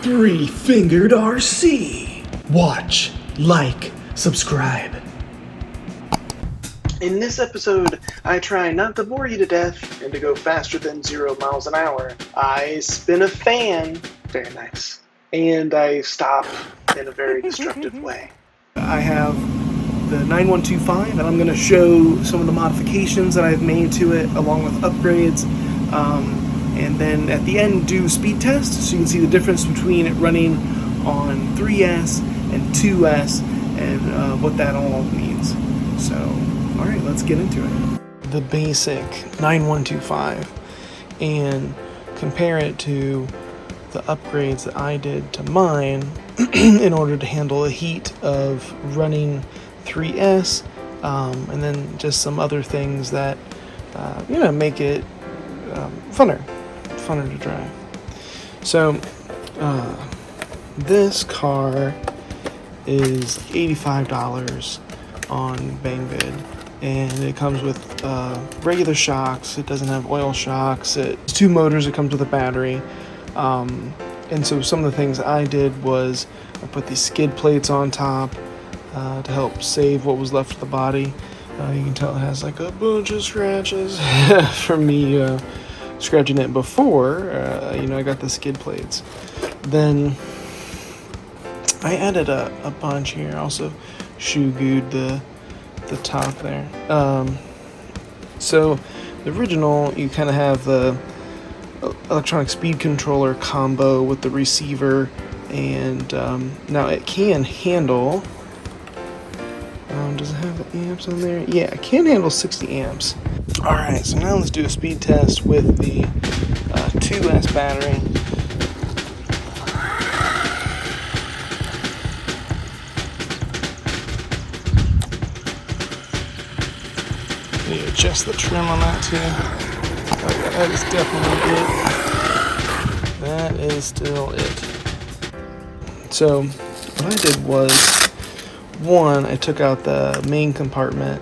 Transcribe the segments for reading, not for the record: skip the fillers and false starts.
ThreeFingeredRC. Watch, like, subscribe. In this episode, I try not to bore you to death and to go faster than 0 miles an hour. I spin a fan, very nice, and I stop in a very destructive way. I have the 9125, and I'm going to show some of the modifications that I've made to it along with upgrades. And then at the end do speed test so you can see the difference between it running on 3S and 2S and what that all means. So, alright, let's get into it. The basic 9125 and compare it to the upgrades that I did to mine in order to handle the heat of running 3S, and then just some other things that make it funner to drive. So this car is $85 on Bangvid, and it comes with regular shocks. It doesn't have oil shocks. It's 2 motors. It comes with a battery, and so some of the things I did was I put these skid plates on top to help save what was left of the body. You can tell it has like a bunch of scratches from me scratching it before. I got the skid plates. Then I added a bunch here. Also shoe gooed the top there. So the original, you kind of have the electronic speed controller combo with the receiver, and now it can handle. Does it have the amps on there? Yeah, it can handle 60 amps. Alright, so now let's do a speed test with the 2S battery. You adjust the trim on that too. Oh yeah, that is definitely it. That is still it. So, what I did was, one, I took out the main compartment.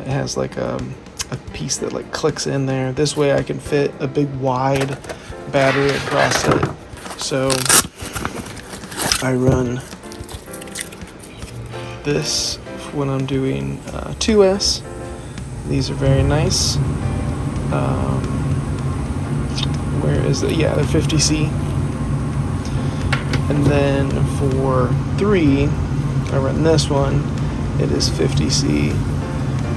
It has like a piece that like clicks in there. This way I can fit a big wide battery across it. So I run this when I'm doing 2S. These are very nice. Where is it? Yeah, they're 50C. And then for 3, I run this one. It is 50C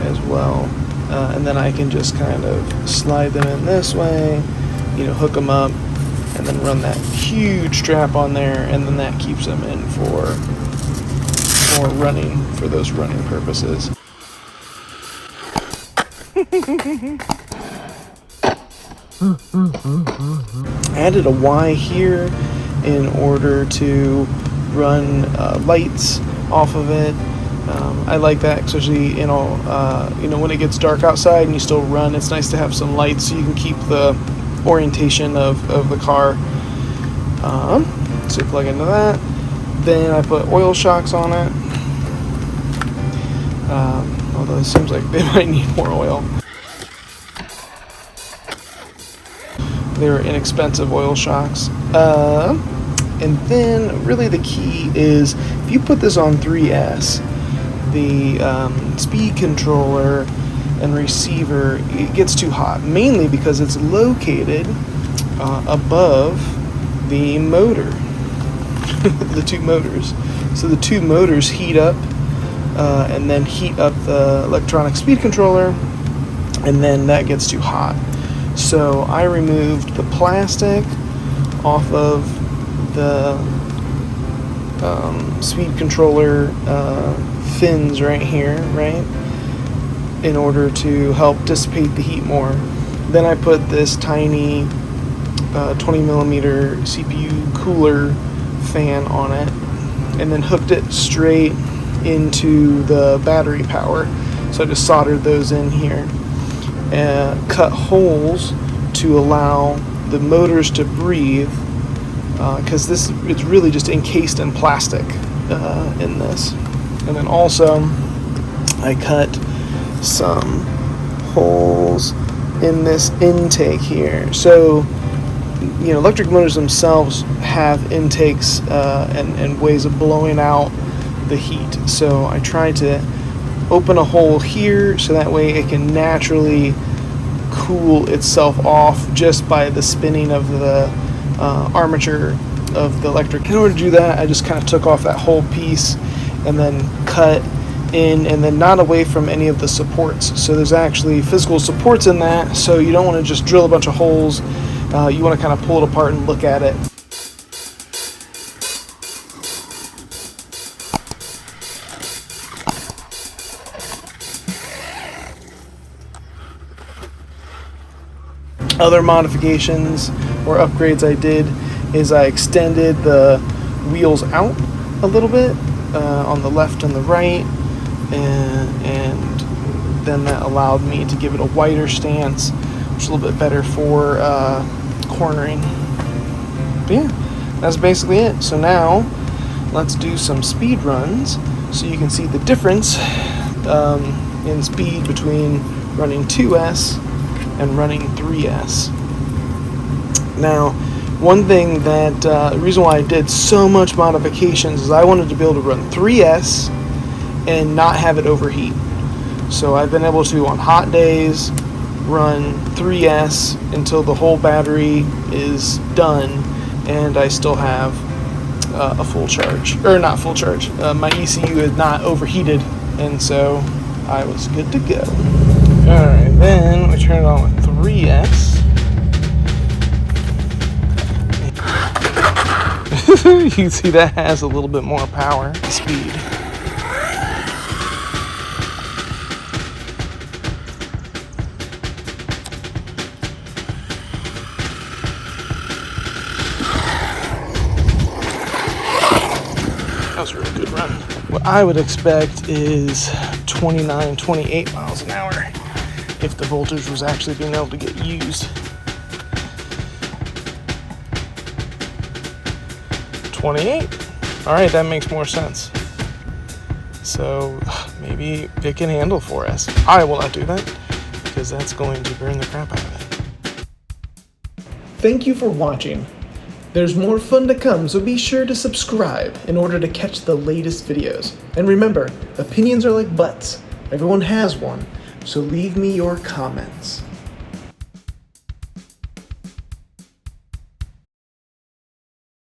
as well. And then I can just kind of slide them in this way, hook them up, and then run that huge strap on there, and then that keeps them in for running, for those running purposes. I added a Y here in order to run lights off of it. I like that, especially when it gets dark outside and you still run. It's nice to have some lights so you can keep the orientation of the car. So you plug into that. Then I put oil shocks on it. Although it seems like they might need more oil. They were inexpensive oil shocks. And then really the key is, if you put this on 3S, the speed controller and receiver, it gets too hot, mainly because it's located above the motor, the 2 motors. So the 2 motors heat up and then heat up the electronic speed controller, and then that gets too hot. So I removed the plastic off of the speed controller fins right here, right, in order to help dissipate the heat more. Then I put this tiny 20mm CPU cooler fan on it, and then hooked it straight into the battery power. So I just soldered those in here and cut holes to allow the motors to breathe, because it's really just encased in plastic in this. And then also I cut some holes in this intake here. So electric motors themselves have intakes and ways of blowing out the heat. So I try to open a hole here so that way it can naturally cool itself off just by the spinning of the armature of the electric. In order to do that, I just kind of took off that whole piece and then cut in, and then not away from any of the supports. So there's actually physical supports in that, so you don't want to just drill a bunch of holes. You want to kind of pull it apart and look at it. Other modifications or upgrades I did is I extended the wheels out a little bit on the left and the right, and then that allowed me to give it a wider stance, which is a little bit better for cornering. But yeah, that's basically it. So now let's do some speed runs so you can see the difference in speed between running 2S and running 3S. Now, one thing that the reason why I did so much modifications is I wanted to be able to run 3S and not have it overheat. So I've been able to, on hot days, run 3S until the whole battery is done and I still have a full charge, or not full charge. My ECU is not overheated, and so I was good to go. Alright, then we turn it on with 3S. You can see that has a little bit more power, speed. That was a really good run. What I would expect is 29, 28 miles an hour if the voltage was actually being able to get used. 28? Alright, that makes more sense. So maybe it can handle 4S. I will not do that because that's going to burn the crap out of it. Thank you for watching. There's more fun to come, so be sure to subscribe in order to catch the latest videos. And remember, opinions are like butts. Everyone has one, so leave me your comments.